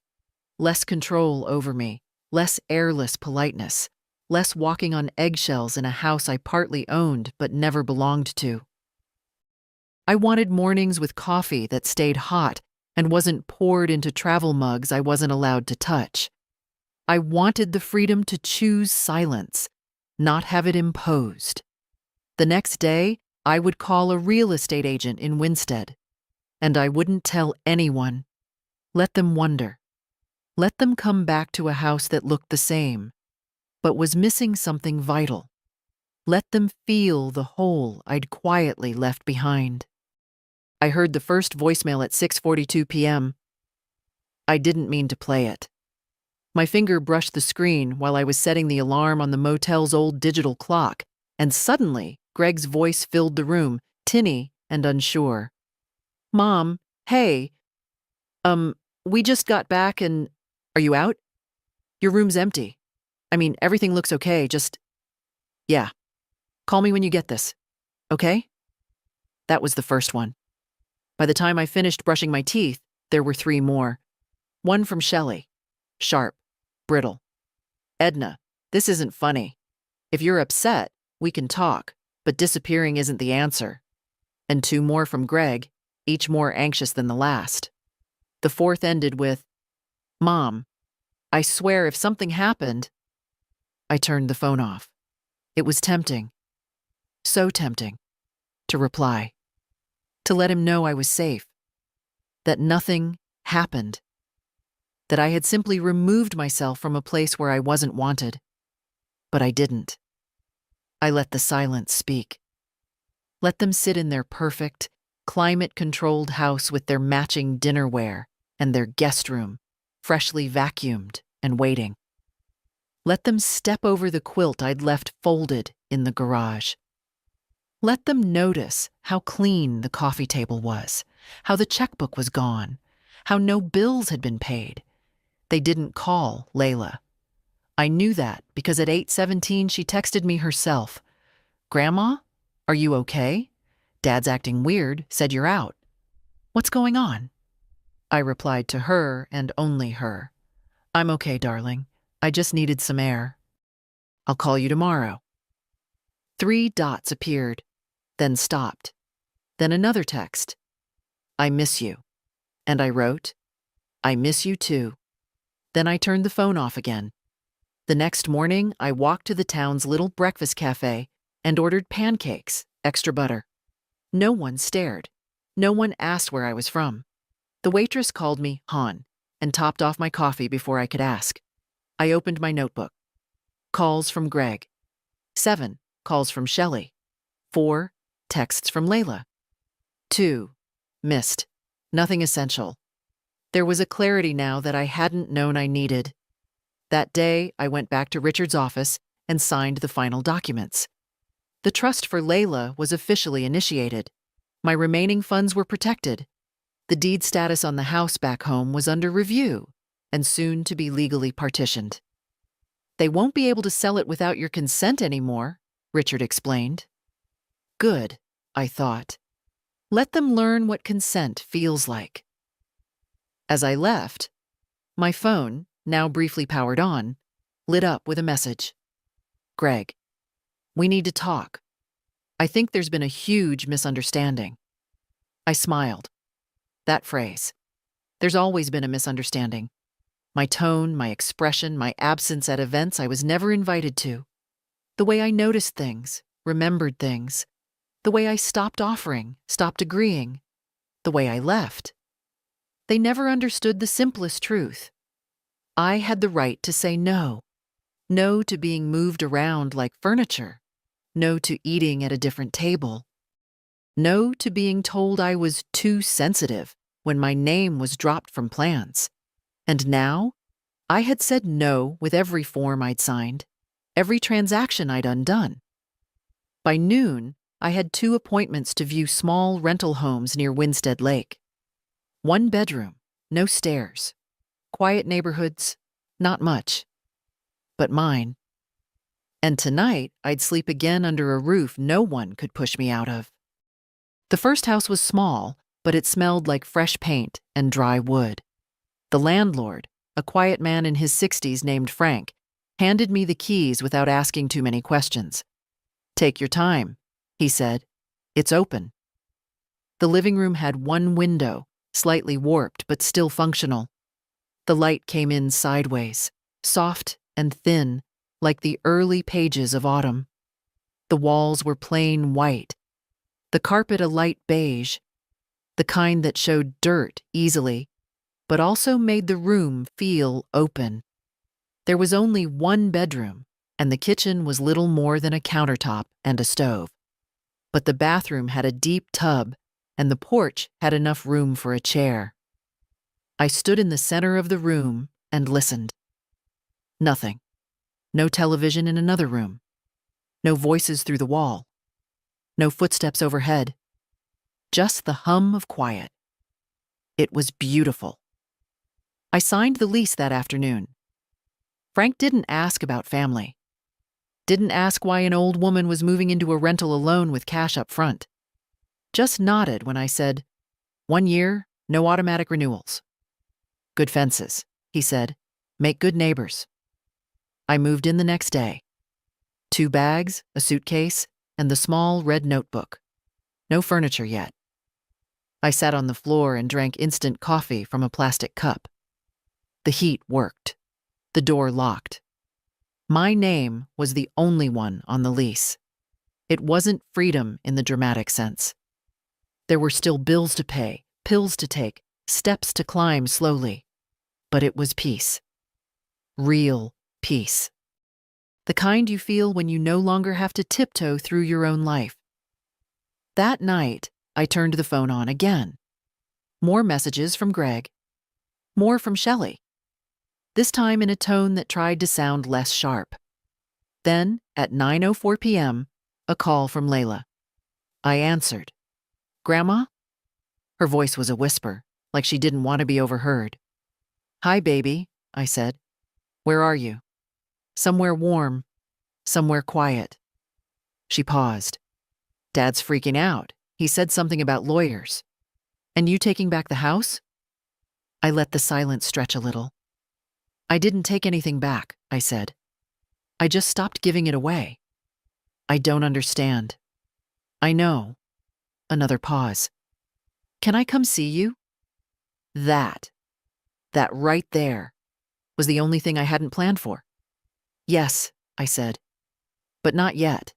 control over me, less airless politeness, less walking on eggshells in a house I partly owned but never belonged to. I wanted mornings with coffee that stayed hot and wasn't poured into travel mugs I wasn't allowed to touch. I wanted the freedom to choose silence, not have it imposed. The next day, I would call a real estate agent in Winstead, and I wouldn't tell anyone. Let them wonder. Let them come back to a house that looked the same, but was missing something vital. Let them feel the hole I'd quietly left behind. I heard the first voicemail at 6:42 p.m. I didn't mean to play it. My finger brushed the screen while I was setting the alarm on the motel's old digital clock, and suddenly Greg's voice filled the room, tinny and unsure. Mom, hey, we just got back and... Are you out? Your room's empty. I mean, everything looks okay, just... Yeah. Call me when you get this. Okay? That was the first one. By the time I finished brushing my teeth, there were 3 more. One from Shelley. Sharp. Brittle. Edna, this isn't funny. If you're upset, we can talk, but disappearing isn't the answer. And 2 more from Greg, each more anxious than the last. The 4th ended with, Mom, I swear if something happened... I turned the phone off. It was tempting. So tempting. To reply. To let him know I was safe. That nothing happened. That I had simply removed myself from a place where I wasn't wanted. But I didn't. I let the silence speak. Let them sit in their perfect, climate-controlled house with their matching dinnerware and their guest room, freshly vacuumed and waiting. Let them step over the quilt I'd left folded in the garage. Let them notice how clean the coffee table was, how the checkbook was gone, how no bills had been paid. They didn't call Layla. I knew that because at 8:17 she texted me herself. Grandma, are you okay? Dad's acting weird, said you're out. What's going on? I replied to her and only her. I'm okay, darling. I just needed some air. I'll call you tomorrow. 3 dots appeared, then stopped. Then another text. I miss you. And I wrote, I miss you too. Then I turned the phone off again. The next morning, I walked to the town's little breakfast cafe and ordered pancakes, extra butter. No one stared. No one asked where I was from. The waitress called me Han and topped off my coffee before I could ask. I opened my notebook. Calls from Greg. 7 calls from Shelley. 4 texts from Layla. 2 missed. Nothing essential. There was a clarity now that I hadn't known I needed. That day, I went back to Richard's office and signed the final documents. The trust for Layla was officially initiated. My remaining funds were protected. The deed status on the house back home was under review and soon to be legally partitioned. They won't be able to sell it without your consent anymore, Richard explained. Good, I thought. Let them learn what consent feels like. As I left, my phone, now briefly powered on, lit up with a message. Greg, we need to talk. I think there's been a huge misunderstanding. I smiled. That phrase. There's always been a misunderstanding. My tone, my expression, my absence at events I was never invited to. The way I noticed things, remembered things. The way I stopped offering, stopped agreeing. The way I left. They never understood the simplest truth. I had the right to say no. No to being moved around like furniture. No to eating at a different table. No to being told I was too sensitive when my name was dropped from plans. And now, I had said no with every form I'd signed, every transaction I'd undone. By noon, I had 2 appointments to view small rental homes near Winstead Lake. 1 bedroom, no stairs. Quiet neighborhoods, not much. But mine. And tonight, I'd sleep again under a roof no one could push me out of. The first house was small, but it smelled like fresh paint and dry wood. The landlord, a quiet man in his 60s named Frank, handed me the keys without asking too many questions. Take your time, he said. It's open. The living room had 1 window, slightly warped but still functional. The light came in sideways, soft and thin, like the early pages of autumn. The walls were plain white, the carpet a light beige, the kind that showed dirt easily, but also made the room feel open. There was only 1 bedroom, and the kitchen was little more than a countertop and a stove. But the bathroom had a deep tub, and the porch had enough room for a chair. I stood in the center of the room and listened. Nothing. No television in another room. No voices through the wall. No footsteps overhead. Just the hum of quiet. It was beautiful. I signed the lease that afternoon. Frank didn't ask about family. Didn't ask why an old woman was moving into a rental alone with cash up front. Just nodded when I said, 1 year, no automatic renewals. Good fences, he said. Make good neighbors. I moved in the next day. 2 bags, a suitcase, and the small red notebook. No furniture yet. I sat on the floor and drank instant coffee from a plastic cup. The heat worked. The door locked. My name was the only one on the lease. It wasn't freedom in the dramatic sense. There were still bills to pay, pills to take, steps to climb slowly. But it was peace. Real peace. The kind you feel when you no longer have to tiptoe through your own life. That night, I turned the phone on again. More messages from Greg. More from Shelley. This time in a tone that tried to sound less sharp. Then, at 9:04 p.m., a call from Layla. I answered. Grandma? Her voice was a whisper, like she didn't want to be overheard. Hi, baby, I said. Where are you? Somewhere warm, somewhere quiet. She paused. Dad's freaking out. He said something about lawyers. And you taking back the house? I let the silence stretch a little. I didn't take anything back, I said. I just stopped giving it away. I don't understand. I know. Another pause. Can I come see you? That right there, was the only thing I hadn't planned for. Yes, I said. But not yet.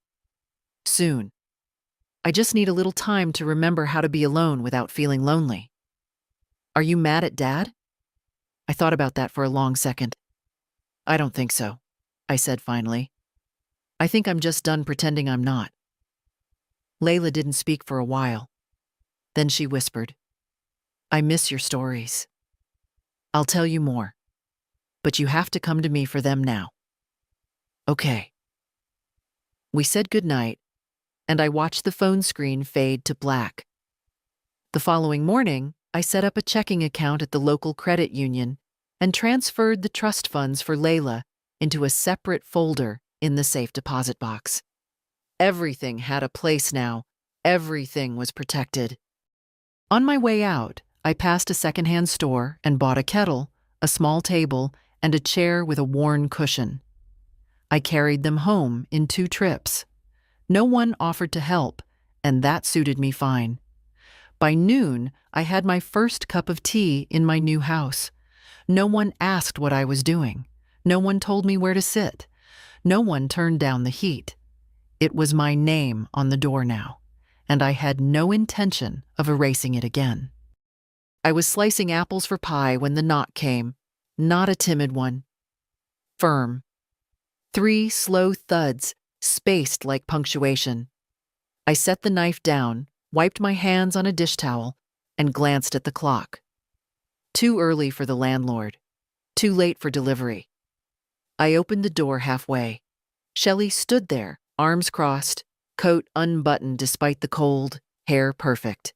Soon. I just need a little time to remember how to be alone without feeling lonely. Are you mad at Dad? I thought about that for a long second. I don't think so, I said finally. I think I'm just done pretending I'm not. Layla didn't speak for a while. Then she whispered, I miss your stories. I'll tell you more. But you have to come to me for them now. Okay. We said goodnight, and I watched the phone screen fade to black. The following morning, I set up a checking account at the local credit union and transferred the trust funds for Layla into a separate folder in the safe deposit box. Everything had a place now. Everything was protected. On my way out, I passed a secondhand store and bought a kettle, a small table, and a chair with a worn cushion. I carried them home in 2 trips. No one offered to help, and that suited me fine. By noon, I had my first cup of tea in my new house. No one asked what I was doing. No one told me where to sit. No one turned down the heat. It was my name on the door now, and I had no intention of erasing it again. I was slicing apples for pie when the knock came, not a timid one. Firm. 3 slow thuds, spaced like punctuation. I set the knife down, wiped my hands on a dish towel, and glanced at the clock. Too early for the landlord. Too late for delivery. I opened the door halfway. Shelley stood there, arms crossed, coat unbuttoned despite the cold, hair perfect.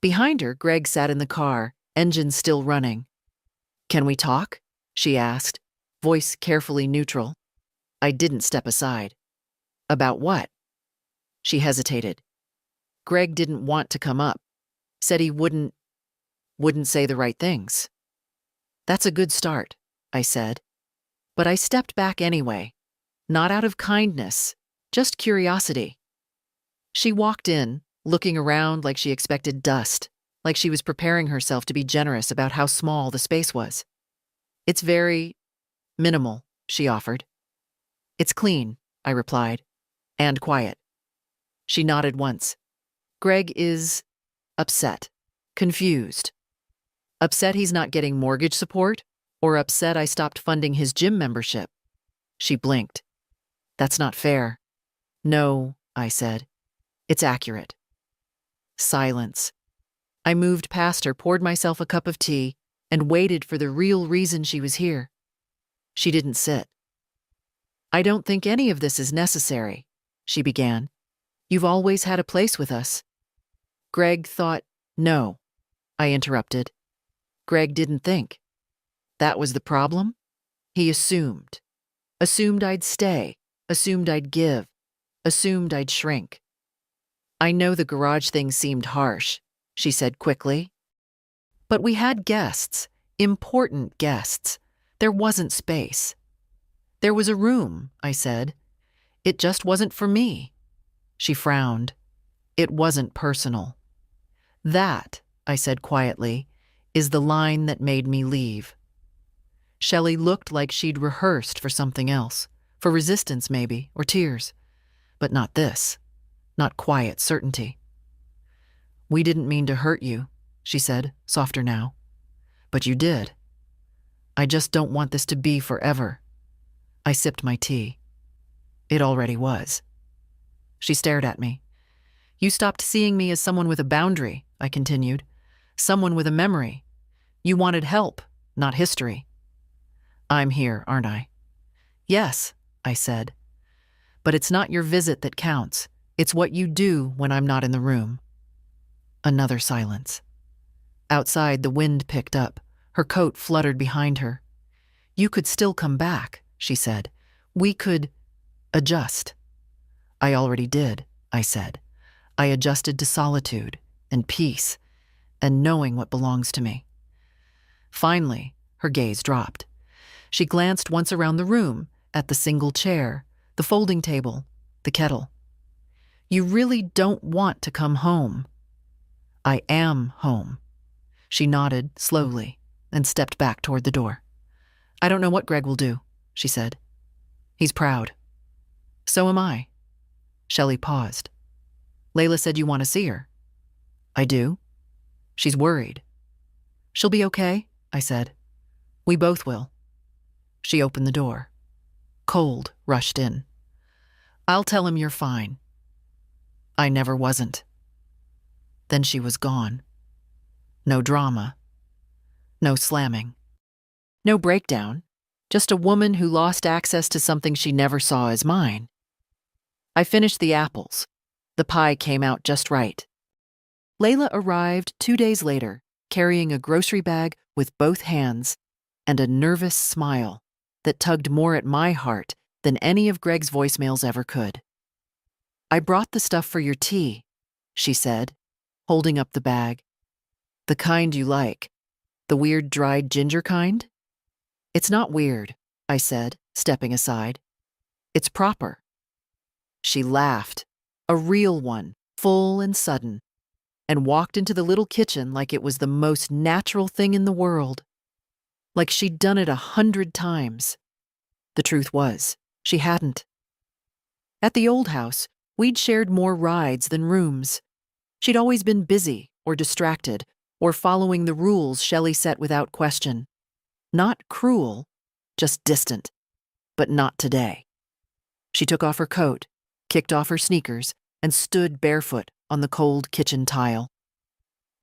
Behind her, Greg sat in the car, engine still running. Can we talk? She asked, voice carefully neutral. I didn't step aside. About what? She hesitated. Greg didn't want to come up. Said he wouldn't say the right things. That's a good start, I said. But I stepped back anyway. Not out of kindness, just curiosity. She walked in, looking around like she expected dust, like she was preparing herself to be generous about how small the space was. It's very minimal, she offered. It's clean, I replied, and quiet. She nodded once. Greg is upset, confused. Upset he's not getting mortgage support, or upset I stopped funding his gym membership. She blinked. That's not fair. No, I said. It's accurate. Silence. I moved past her, poured myself a cup of tea, and waited for the real reason she was here. She didn't sit. I don't think any of this is necessary, she began. You've always had a place with us. Greg thought, no, I interrupted. Greg didn't think. That was the problem? He assumed. Assumed I'd stay, assumed I'd give, assumed I'd shrink. I know the garage thing seemed harsh, she said quickly. But we had guests, important guests. There wasn't space. There was a room, I said. It just wasn't for me. She frowned. It wasn't personal. That, I said quietly, is the line that made me leave. Shelley looked like she'd rehearsed for something else, for resistance maybe, or tears. But not this. Not quiet certainty. We didn't mean to hurt you, she said, softer now. But you did. I just don't want this to be forever. I sipped my tea. It already was. She stared at me. You stopped seeing me as someone with a boundary, I continued. Someone with a memory. You wanted help, not history. I'm here, aren't I? Yes, I said. But it's not your visit that counts. It's what you do when I'm not in the room. Another silence. Outside, the wind picked up. Her coat fluttered behind her. You could still come back, she said. We could adjust. I already did, I said. I adjusted to solitude and peace and knowing what belongs to me. Finally, her gaze dropped. She glanced once around the room at the single chair, the folding table, the kettle. You really don't want to come home." "I am home." She nodded slowly and stepped back toward the door. "I don't know what Greg will do," she said. "He's proud." "So am I." Shelley paused. "Layla said you want to see her." "I do." "She's worried." "She'll be okay," I said. "We both will." She opened the door. Cold rushed in. "I'll tell him you're fine." I never wasn't. Then she was gone. No drama. No slamming. No breakdown. Just a woman who lost access to something she never saw as mine. I finished the apples. The pie came out just right. Layla arrived 2 days later, carrying a grocery bag with both hands and a nervous smile that tugged more at my heart than any of Greg's voicemails ever could. "I brought the stuff for your tea," she said, holding up the bag. "The kind you like. The weird dried ginger kind?" "It's not weird," I said, stepping aside. "It's proper." She laughed, a real one, full and sudden, and walked into the little kitchen like it was the most natural thing in the world. Like she'd done it 100 times. The truth was, she hadn't. At the old house, we'd shared more rides than rooms. She'd always been busy or distracted or following the rules Shelley set without question. Not cruel, just distant. But not today. She took off her coat, kicked off her sneakers, and stood barefoot on the cold kitchen tile.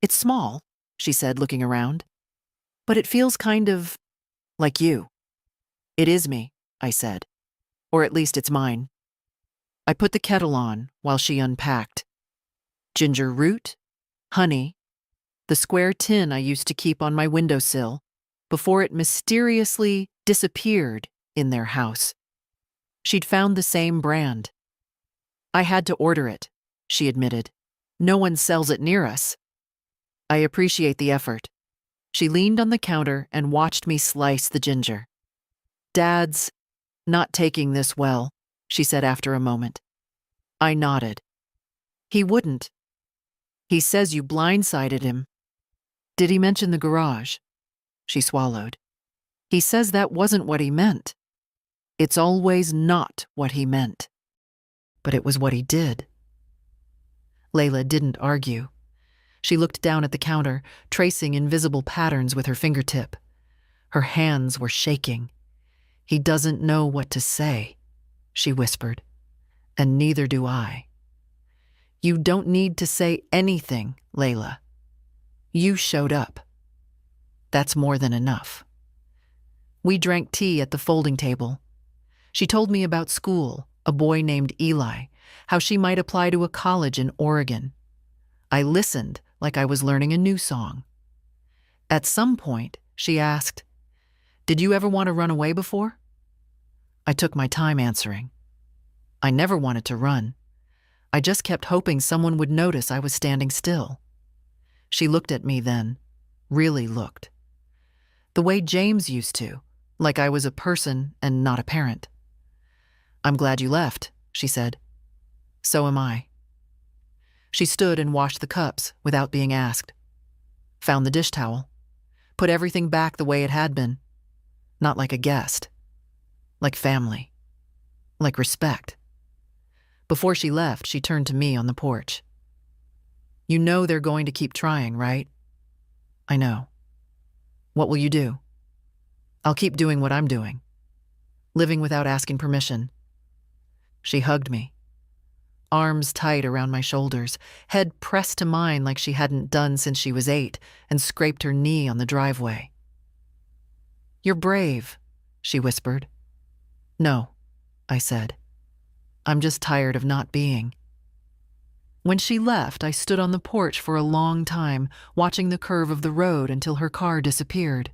"It's small," she said, looking around. "But it feels kind of like you." "It is me," I said. "Or at least it's mine." I put the kettle on while she unpacked. Ginger root, honey, the square tin I used to keep on my windowsill before it mysteriously disappeared in their house. She'd found the same brand. "I had to order it," she admitted. "No one sells it near us." "I appreciate the effort." She leaned on the counter and watched me slice the ginger. "Dad's not taking this well," she said after a moment. I nodded. "He wouldn't. He says you blindsided him." "Did he mention the garage?" She swallowed. "He says that wasn't what he meant." "It's always not what he meant." But it was what he did. Layla didn't argue. She looked down at the counter, tracing invisible patterns with her fingertip. Her hands were shaking. "He doesn't know what to say," she whispered. "And neither do I." "You don't need to say anything, Layla. You showed up. That's more than enough." We drank tea at the folding table. She told me about school, a boy named Eli, how she might apply to a college in Oregon. I listened like I was learning a new song. At some point, she asked, "Did you ever want to run away before?" I took my time answering. I never wanted to run. I just kept hoping someone would notice I was standing still. She looked at me then, really looked. The way James used to, like I was a person and not a parent. "I'm glad you left," she said. "So am I." She stood and washed the cups without being asked. Found the dish towel. Put everything back the way it had been. Not like a guest. Like family. Like respect. Before she left, she turned to me on the porch. "You know they're going to keep trying, right?" "I know." "What will you do?" "I'll keep doing what I'm doing. Living without asking permission." She hugged me. Arms tight around my shoulders, head pressed to mine like she hadn't done since she was 8, and scraped her knee on the driveway. "You're brave," she whispered. "No," I said. "I'm just tired of not being." When she left, I stood on the porch for a long time, watching the curve of the road until her car disappeared.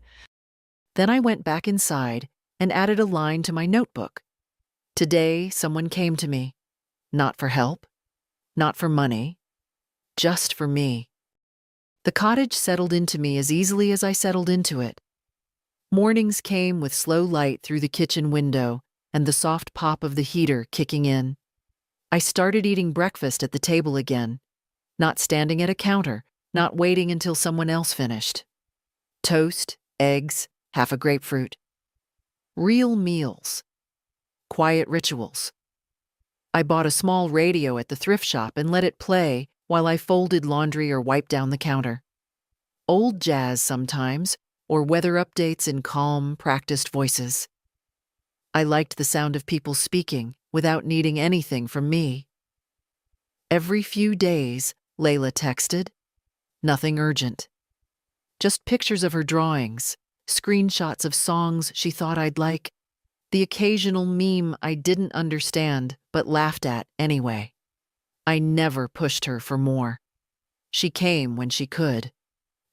Then I went back inside and added a line to my notebook. Today, someone came to me. Not for help, not for money, just for me. The cottage settled into me as easily as I settled into it. Mornings came with slow light through the kitchen window and the soft pop of the heater kicking in. I started eating breakfast at the table again, not standing at a counter, not waiting until someone else finished. Toast, eggs, half a grapefruit. Real meals. Quiet rituals. I bought a small radio at the thrift shop and let it play while I folded laundry or wiped down the counter. Old jazz sometimes, or weather updates in calm, practiced voices. I liked the sound of people speaking without needing anything from me. Every few days, Layla texted. Nothing urgent. Just pictures of her drawings, screenshots of songs she thought I'd like, the occasional meme I didn't understand but laughed at anyway. I never pushed her for more. She came when she could.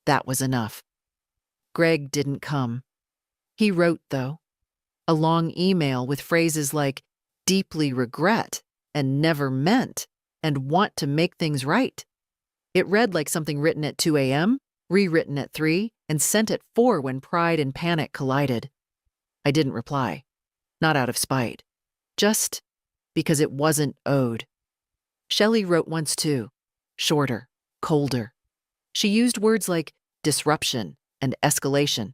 That was enough. Greg didn't come. He wrote, though. A long email with phrases like deeply regret and never meant and want to make things right. It read like something written at 2 a.m., rewritten at 3, and sent at 4 when pride and panic collided. I didn't reply. Not out of spite. Just because it wasn't owed. Shelley wrote once too. Shorter, colder. She used words like disruption and escalation,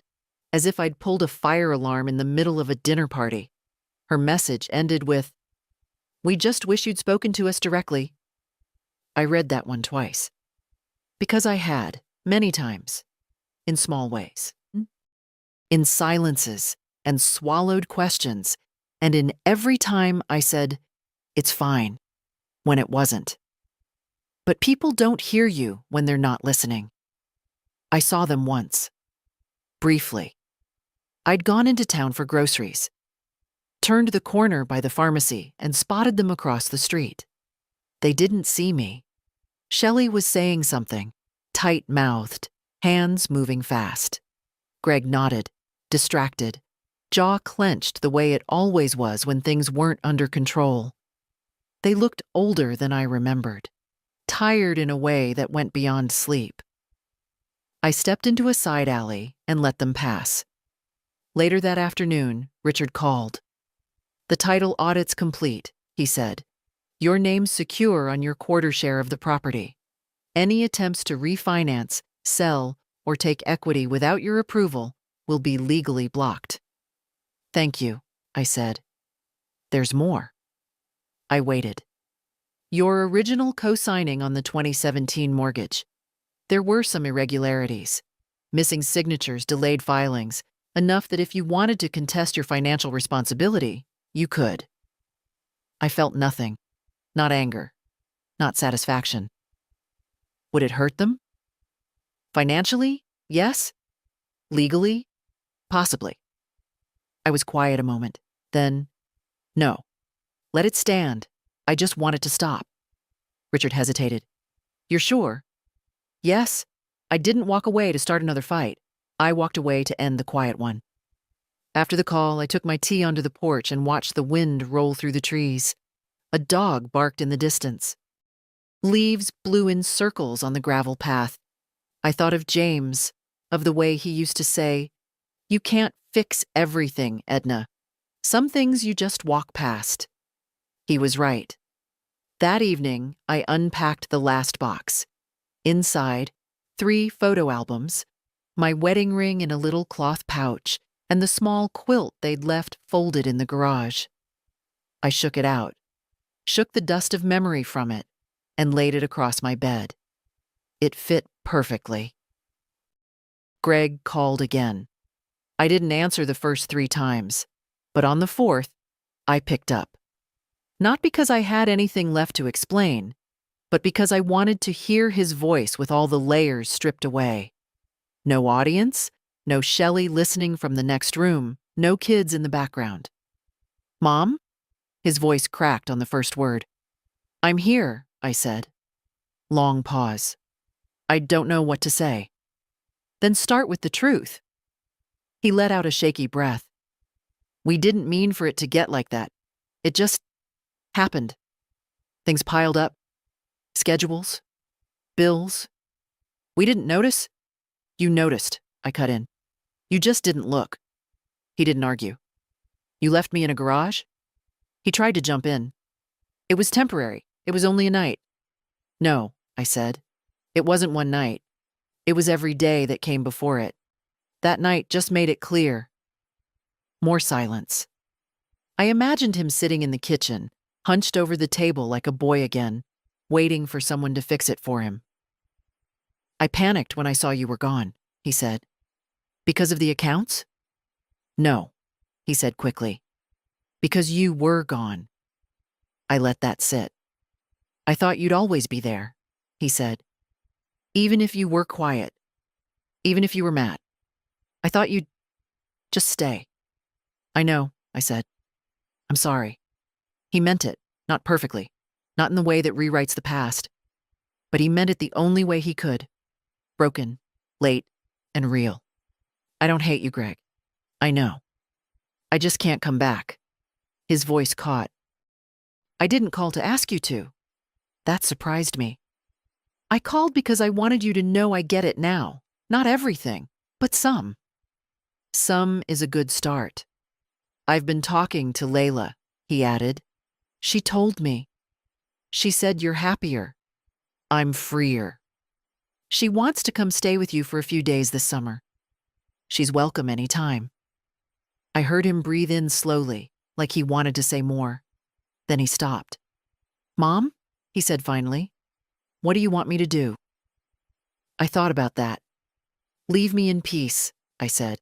as if I'd pulled a fire alarm in the middle of a dinner party. Her message ended with, "We just wish you'd spoken to us directly." I read that one twice. Because I had, many times, in small ways. In silences and swallowed questions, and in every time I said, "It's fine," when it wasn't. But people don't hear you when they're not listening. I saw them once. Briefly. I'd gone into town for groceries, turned the corner by the pharmacy, and spotted them across the street. They didn't see me. Shelley was saying something, tight-mouthed, hands moving fast. Greg nodded, distracted, jaw clenched the way it always was when things weren't under control. They looked older than I remembered, tired in a way that went beyond sleep. I stepped into a side alley and let them pass. Later that afternoon, Richard called. "The title audit's complete," he said. "Your name's secure on your quarter share of the property. Any attempts to refinance, sell, or take equity without your approval will be legally blocked." "Thank you," I said. "There's more." I waited. "Your original co-signing on the 2017 mortgage. There were some irregularities. Missing signatures, delayed filings, enough that if you wanted to contest your financial responsibility, you could." I felt nothing. Not anger. Not satisfaction. Would it hurt them? Financially? Yes. Legally? Possibly. I was quiet a moment. Then, "No. Let it stand. I just want it to stop." Richard hesitated. "You're sure?" "Yes. I didn't walk away to start another fight. I walked away to end the quiet one." After the call, I took my tea onto the porch and watched the wind roll through the trees. A dog barked in the distance. Leaves blew in circles on the gravel path. I thought of James, of the way he used to say, "You can't fix everything, Edna. Some things you just walk past." He was right. That evening, I unpacked the last box. Inside, 3 photo albums, my wedding ring in a little cloth pouch, and the small quilt they'd left folded in the garage. I shook it out, shook the dust of memory from it, and laid it across my bed. It fit perfectly. Greg called again. I didn't answer the first 3 times, but on the 4th, I picked up. Not because I had anything left to explain, but because I wanted to hear his voice with all the layers stripped away. No audience, no Shelley listening from the next room, no kids in the background. "Mom?" His voice cracked on the first word. "I'm here," I said. Long pause. I don't know what to say. "Then start with the truth." He let out a shaky breath. "We didn't mean for it to get like that. It just happened. Things piled up. Schedules. Bills. We didn't notice." "You noticed," I cut in. "You just didn't look." He didn't argue. "You left me in a garage?" He tried to jump in. It was temporary. It was only a night. No, I said. It wasn't one night. It was every day that came before it. That night just made it clear. More silence. I imagined him sitting in the kitchen, hunched over the table like a boy again, waiting for someone to fix it for him. I panicked when I saw you were gone, he said. Because of the accounts? No, he said quickly. Because you were gone. I let that sit. I thought you'd always be there, he said. Even if you were quiet. Even if you were mad. I thought you'd just stay. I know, I said. I'm sorry. He meant it, not perfectly, not in the way that rewrites the past. But he meant it the only way he could. Broken, late, and real. I don't hate you, Greg. I know. I just can't come back. His voice caught. I didn't call to ask you to. That surprised me. I called because I wanted you to know I get it now. Not everything, but some. Some is a good start. I've been talking to Layla, he added. She told me. She said you're happier. I'm freer. She wants to come stay with you for a few days this summer. She's welcome any time. I heard him breathe in slowly, like he wanted to say more. Then he stopped. Mom, he said finally, what do you want me to do? I thought about that. Leave me in peace, I said.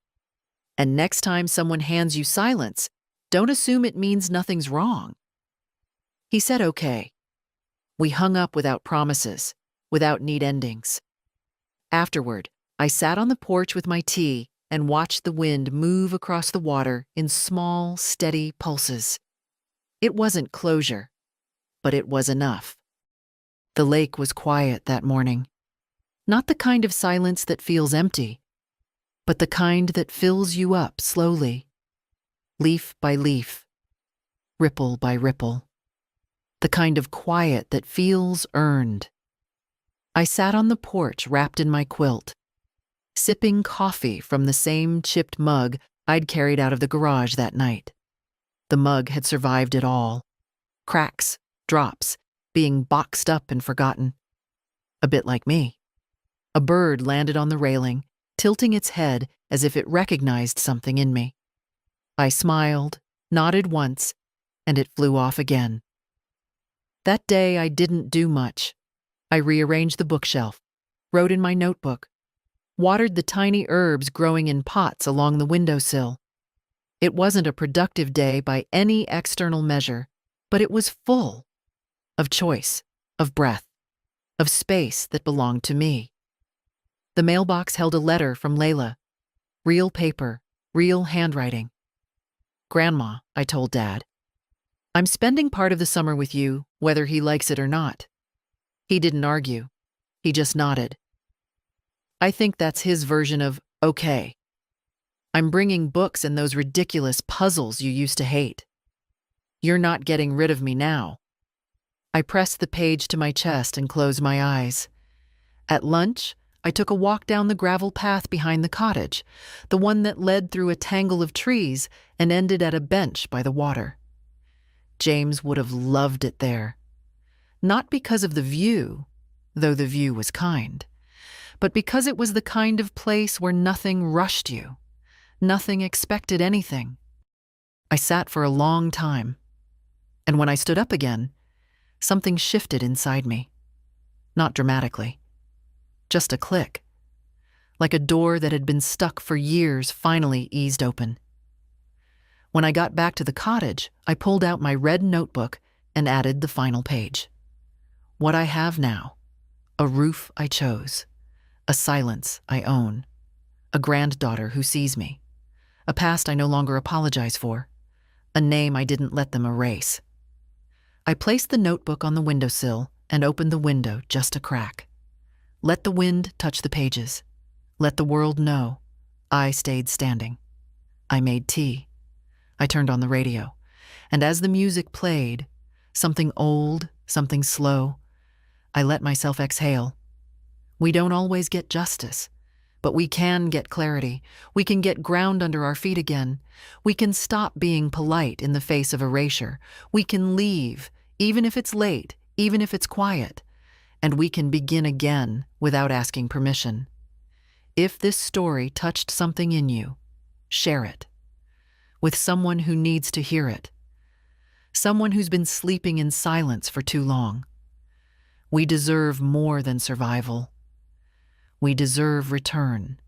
And next time someone hands you silence, don't assume it means nothing's wrong. He said okay. We hung up without promises, without neat endings. Afterward, I sat on the porch with my tea and watched the wind move across the water in small, steady pulses. It wasn't closure, but it was enough. The lake was quiet that morning. Not the kind of silence that feels empty, but the kind that fills you up slowly, leaf by leaf, ripple by ripple. The kind of quiet that feels earned. I sat on the porch wrapped in my quilt, sipping coffee from the same chipped mug I'd carried out of the garage that night. The mug had survived it all. Cracks, drops, being boxed up and forgotten. A bit like me. A bird landed on the railing, tilting its head as if it recognized something in me. I smiled, nodded once, and it flew off again. That day I didn't do much. I rearranged the bookshelf, wrote in my notebook, watered the tiny herbs growing in pots along the windowsill. It wasn't a productive day by any external measure, but it was full of choice, of breath, of space that belonged to me. The mailbox held a letter from Layla. Real paper, real handwriting. Grandma, I told Dad. I'm spending part of the summer with you, whether he likes it or not. He didn't argue. He just nodded. I think that's his version of okay. I'm bringing books and those ridiculous puzzles you used to hate. You're not getting rid of me now. I pressed the page to my chest and closed my eyes. At lunch, I took a walk down the gravel path behind the cottage, the one that led through a tangle of trees and ended at a bench by the water. James would have loved it there. Not because of the view, though the view was kind, but because it was the kind of place where nothing rushed you, nothing expected anything. I sat for a long time, and when I stood up again, something shifted inside me. Not dramatically. Just a click. Like a door that had been stuck for years finally eased open. When I got back to the cottage, I pulled out my red notebook and added the final page. What I have now, a roof I chose, a silence I own, a granddaughter who sees me, a past I no longer apologize for, a name I didn't let them erase. I placed the notebook on the windowsill and opened the window just a crack. Let the wind touch the pages. Let the world know I stayed standing. I made tea. I turned on the radio, and as the music played, something old, something slow, I let myself exhale. We don't always get justice, but we can get clarity. We can get ground under our feet again. We can stop being polite in the face of erasure. We can leave, even if it's late, even if it's quiet, and we can begin again without asking permission. If this story touched something in you, share it with someone who needs to hear it, someone who's been sleeping in silence for too long. We deserve more than survival. We deserve return.